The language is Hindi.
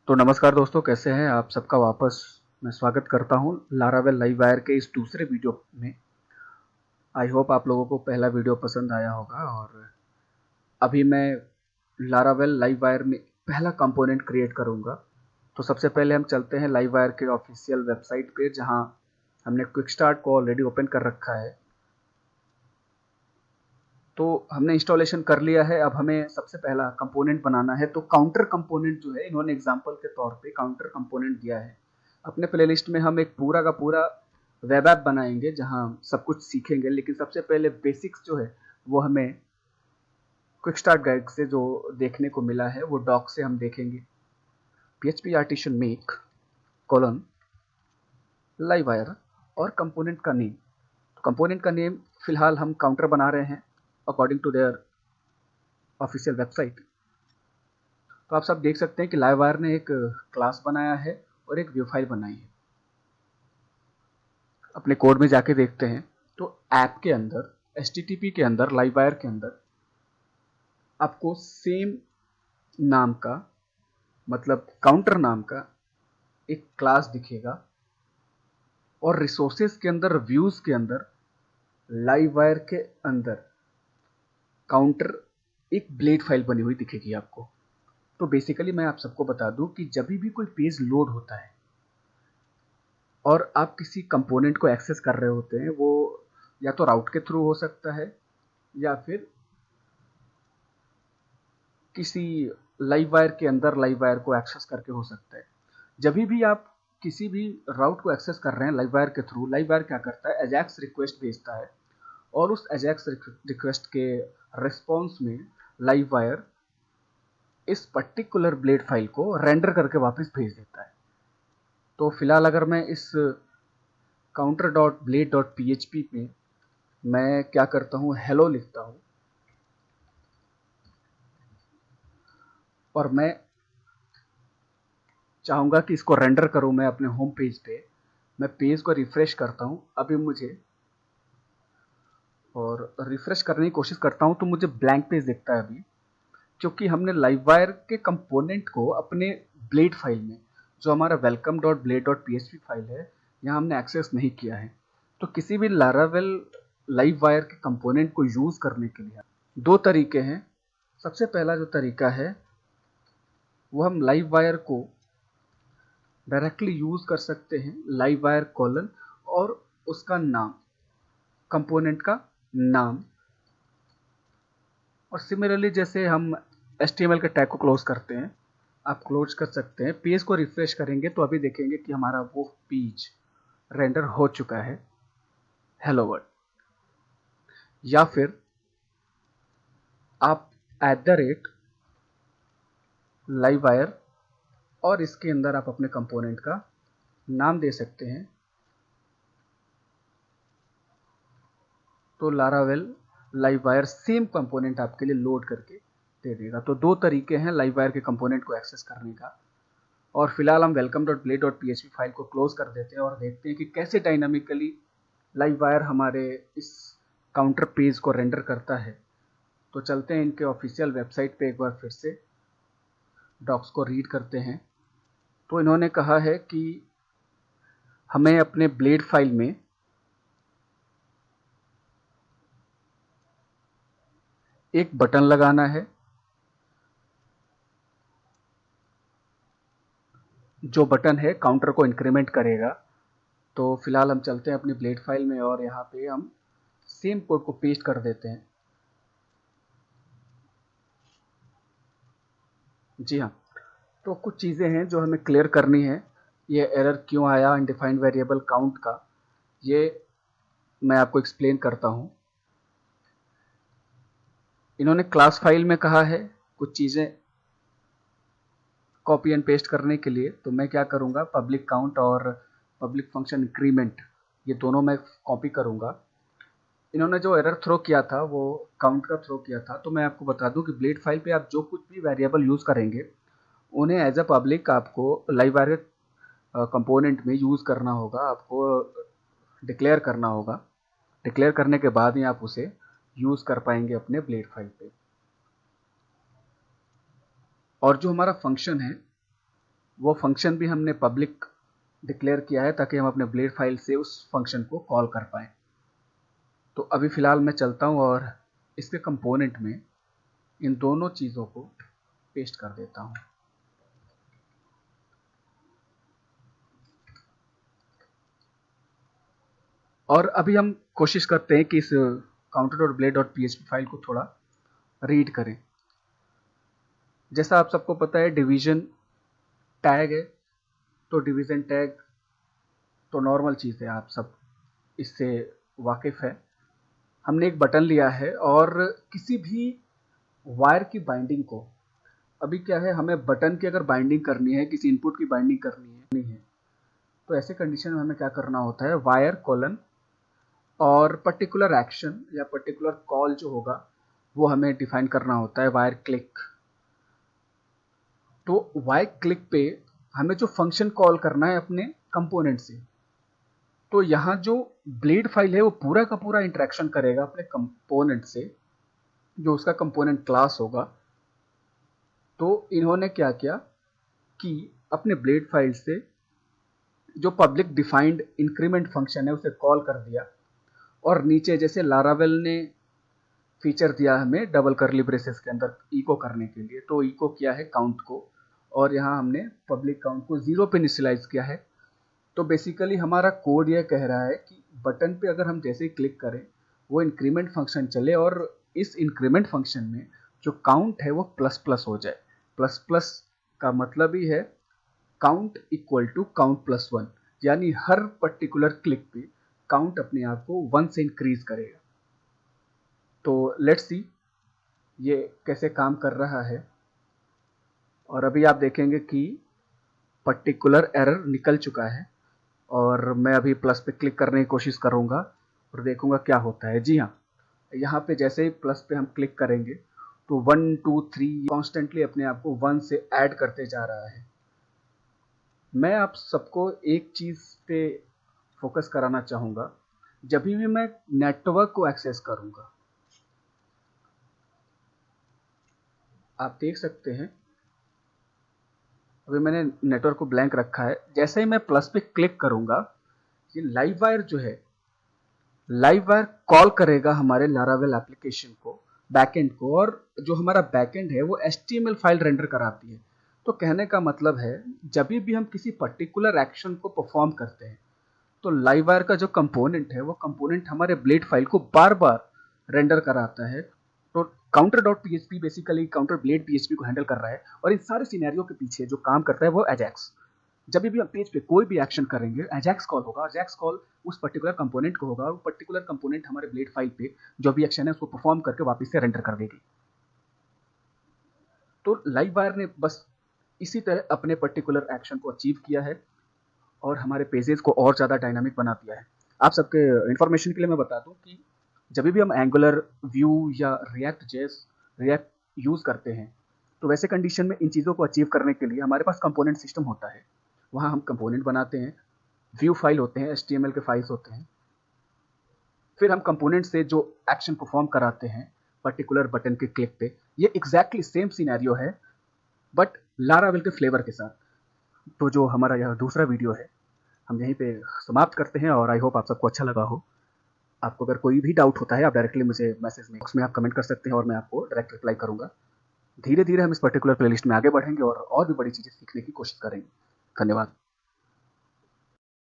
तो नमस्कार दोस्तों, कैसे हैं आप? सबका वापस मैं स्वागत करता हूं लारावेल लाइव वायर के इस दूसरे वीडियो में। आई होप आप लोगों को पहला वीडियो पसंद आया होगा। और अभी मैं लारावेल लाइव वायर में पहला कंपोनेंट क्रिएट करूंगा। तो सबसे पहले हम चलते हैं लाइव वायर के ऑफिशियल वेबसाइट पे, जहां हमने क्विक स्टार्ट को ऑलरेडी ओपन कर रखा है। तो हमने इंस्टॉलेशन कर लिया है। अब हमें सबसे पहला कंपोनेंट बनाना है। तो काउंटर कंपोनेंट जो है, इन्होंने एग्जांपल के तौर पे काउंटर कंपोनेंट दिया है। अपने प्लेलिस्ट में हम एक पूरा का पूरा वेब ऐप बनाएंगे जहां सब कुछ सीखेंगे, लेकिन सबसे पहले बेसिक्स जो है वो हमें क्विक स्टार्ट गाइड से जो देखने को मिला है वो डॉक से हम देखेंगे। PHP artisan make colon live wire और कंपोनेंट का नेम। तो कंपोनेंट का नेम फिलहाल हम काउंटर बना रहे हैं according to their official website. तो आप सब देख सकते हैं कि लाइव वायर ने एक क्लास बनाया है और एक व्यू फाइल बनाई है। अपने कोड में जाके देखते हैं तो ऐप के अंदर HTTP के अंदर लाइव वायर के अंदर आपको सेम नाम का, मतलब काउंटर नाम का एक क्लास दिखेगा। और रिसोर्सेज के अंदर, व्यूज के अंदर, लाइव वायर के अंदर काउंटर एक ब्लेड फाइल बनी हुई दिखेगी आपको। तो बेसिकली मैं आप सबको बता दूं कि जब भी कोई पेज लोड होता है और आप किसी कंपोनेंट को एक्सेस कर रहे होते हैं, वो या तो राउट के थ्रू हो सकता है या फिर किसी लाइव वायर के अंदर लाइव वायर को एक्सेस करके हो सकता है। जब भी आप किसी भी राउट को एक्सेस कर रहे हैं लाइव वायर के थ्रू, लाइव वायर क्या करता है, एजाक्स रिक्वेस्ट भेजता है और उस एजाक्स रिक्वेस्ट के रिस्पॉन्स में लाइव वायर इस पर्टिकुलर ब्लेड फाइल को रेंडर करके वापस भेज देता है। तो फिलहाल अगर मैं इस counter dot blade dot PHP में मैं क्या करता हूँ, हेलो लिखता हूँ और मैं चाहूँगा कि इसको रेंडर करूँ मैं अपने होम पेज पे। मैं पेज को रिफ्रेश करता हूँ अभी मुझे, और रिफ्रेश करने की कोशिश करता हूँ तो मुझे ब्लैंक पेज दिखता है अभी, क्योंकि हमने लाइव वायर के कंपोनेंट को अपने ब्लेड फाइल में, जो हमारा welcome dot blade dot PHP file है, यहाँ हमने एक्सेस नहीं किया है। तो किसी भी लारावेल लाइव वायर के कंपोनेंट को यूज़ करने के लिए दो तरीके हैं। सबसे पहला जो तरीका है वो हम लाइव वायर को डायरेक्टली यूज़ कर सकते हैं, लाइव वायर कॉलन और उसका नाम, कंपोनेंट का नाम। और सिमिलरली जैसे हम HTML के टैग को क्लोज करते हैं, आप क्लोज कर सकते हैं। पेज को रिफ्रेश करेंगे तो अभी देखेंगे कि हमारा वो पेज रेंडर हो चुका है, हेलो वर्ल्ड। या फिर आप @लाइव वायर और इसके अंदर आप अपने कंपोनेंट का नाम दे सकते हैं। तो Laravel live wire same component आपके लिए लोड करके दे देगा। तो दो तरीके हैं लाइव वायर के कंपोनेंट को एक्सेस करने का। और फिलहाल हम welcome dot blade dot PHP file को क्लोज कर देते हैं और देखते हैं कि कैसे डायनामिकली लाइव वायर हमारे इस काउंटर पेज को रेंडर करता है। तो चलते हैं इनके ऑफिशियल वेबसाइट पे, एक बार फिर से डॉक्स को रीड करते हैं। तो इन्होंने कहा है कि हमें अपने ब्लेड फाइल में एक बटन लगाना है, जो बटन है काउंटर को इंक्रीमेंट करेगा। तो फिलहाल हम चलते हैं अपनी ब्लेड फाइल में और यहाँ पे हम सेम कोड को पेस्ट कर देते हैं। जी हाँ, तो कुछ चीज़ें हैं जो हमें क्लियर करनी है। ये एरर क्यों आया अनडिफाइंड वेरिएबल काउंट का, ये मैं आपको एक्सप्लेन करता हूँ। इन्होंने क्लास फाइल में कहा है कुछ चीज़ें कॉपी एंड पेस्ट करने के लिए। तो मैं क्या करूँगा, पब्लिक काउंट और पब्लिक फंक्शन इंक्रीमेंट, ये दोनों मैं कॉपी करूँगा। इन्होंने जो एरर थ्रो किया था वो काउंट का थ्रो किया था। तो मैं आपको बता दूं कि ब्लेड फाइल पे आप जो कुछ भी वेरिएबल यूज़ करेंगे उन्हें एज अ पब्लिक आपको लाइव वायर कंपोनेंट में यूज़ करना होगा, आपको डिक्लेयर करना होगा। डिक्लेयर करने के बाद ही आप उसे यूज़ कर पाएंगे अपने ब्लेड फाइल पे। और जो हमारा फंक्शन है वो फंक्शन भी हमने पब्लिक डिक्लेयर किया है ताकि हम अपने ब्लेड फाइल से उस फंक्शन को कॉल कर पाएँ। तो अभी फ़िलहाल मैं चलता हूँ और इसके कंपोनेंट में इन दोनों चीज़ों को पेस्ट कर देता हूँ। और अभी हम कोशिश करते हैं कि इस counter.blade.php फाइल को थोड़ा रीड करें। जैसा आप सबको पता है डिवीजन टैग है, तो डिवीजन टैग तो नॉर्मल चीज़ है, आप सब इससे वाकिफ़ है। हमने एक बटन लिया है और किसी भी वायर की बाइंडिंग को, अभी क्या है, हमें बटन की अगर बाइंडिंग करनी है, किसी इनपुट की बाइंडिंग करनी है, तो ऐसे कंडीशन में हमें क्या करना होता है, वायर कोलन और पर्टिकुलर एक्शन या पर्टिकुलर कॉल जो होगा वो हमें डिफाइन करना होता है, वायर क्लिक। तो वायर क्लिक पे हमें जो फंक्शन कॉल करना है अपने कंपोनेंट से, तो यहाँ जो ब्लेड फाइल है वो पूरा का पूरा इंटरेक्शन करेगा अपने कंपोनेंट से, जो उसका कंपोनेंट क्लास होगा। तो इन्होंने क्या किया कि अपने ब्लेड फाइल से जो पब्लिक डिफाइंड इंक्रीमेंट फंक्शन है उसे कॉल कर दिया, और नीचे जैसे लारावेल ने फीचर दिया हमें डबल करली ब्रेसेस के अंदर इको करने के लिए, तो इको किया है काउंट को, और यहाँ हमने पब्लिक काउंट को 0 पे इनिशियलाइज किया है। तो बेसिकली हमारा कोड यह कह रहा है कि बटन पे अगर हम जैसे ही क्लिक करें वो इंक्रीमेंट फंक्शन चले, और इस इंक्रीमेंट फंक्शन में जो काउंट है वो प्लस प्लस हो जाए। प्लस प्लस का मतलब ही है count equal to count plus 1, यानी हर पर्टिकुलर क्लिक पे काउंट अपने आप को 1 से इंक्रीज करेगा। तो लेट्स सी ये कैसे काम कर रहा है। और अभी आप देखेंगे कि पर्टिकुलर एरर निकल चुका है, और मैं अभी प्लस पे क्लिक करने की कोशिश करूंगा और देखूंगा क्या होता है। जी हाँ, यहाँ पे जैसे ही प्लस पे हम क्लिक करेंगे तो 1 2 3 कॉन्स्टेंटली अपने आप को 1 से ऐड करते जा रहा है। मैं आप सबको एक चीज़ पे फोकस कराना चाहूँगा, जब भी मैं नेटवर्क को एक्सेस करूँगा, आप देख सकते हैं अभी मैंने नेटवर्क को ब्लैंक रखा है। जैसे ही मैं प्लस पे क्लिक करूँगा, ये लाइव वायर जो है, लाइव वायर कॉल करेगा हमारे लारावेल एप्लीकेशन को, बैकएंड को, और जो हमारा बैकएंड है वो HTML फाइल रेंडर कराती है। तो कहने का मतलब है जब भी हम किसी पर्टिकुलर एक्शन को परफॉर्म करते हैं तो लाइव वायर का जो कंपोनेंट है वो कंपोनेंट हमारे ब्लेड फाइल को बार बार रेंडर कराता है। तो counter dot PHP basically counter blade PHP को हैंडल कर रहा है, और इन सारे सिनेरियो के पीछे जो काम करता है वो एजैक्स। जब भी हम पेज पे कोई भी एक्शन करेंगे एजैक्स कॉल होगा, एजैक्स कॉल उस पर्टिकुलर कंपोनेंट को होगा, और पर्टिकुलर कंपोनेंट हमारे ब्लेड फाइल पे जो भी एक्शन है उसको परफॉर्म करके वापस से रेंडर कर देगी। तो लाइव वायर ने बस इसी तरह अपने पर्टिकुलर एक्शन को अचीव किया है और हमारे पेजेस को और ज़्यादा डायनामिक बना दिया है। आप सबके इन्फॉर्मेशन के लिए मैं बता दूं कि जब भी हम एंगुलर, व्यू या रिएक्ट जेस रिएक्ट यूज़ करते हैं, तो वैसे कंडीशन में इन चीज़ों को अचीव करने के लिए हमारे पास कंपोनेंट सिस्टम होता है। वहाँ हम कंपोनेंट बनाते हैं, व्यू फाइल होते हैं, HTML के फाइल्स होते हैं, फिर हम कंपोनेंट से जो एक्शन परफॉर्म कराते हैं पर्टिकुलर बटन के क्लिक पे। ये एग्जैक्टली सेम सिनेरियो है बट लारावेल के फ्लेवर के साथ। तो जो हमारा यह दूसरा वीडियो है हम यहीं पे समाप्त करते हैं, और आई होप आप सबको अच्छा लगा हो। आपको अगर कोई भी डाउट होता है आप डायरेक्टली मुझे मैसेज में बॉक्स में आप कमेंट कर सकते हैं और मैं आपको डायरेक्ट रिप्लाई करूंगा। धीरे धीरे हम इस पर्टिकुलर प्लेलिस्ट में आगे बढ़ेंगे और भी बड़ी चीज़ें सीखने की कोशिश करेंगे। धन्यवाद।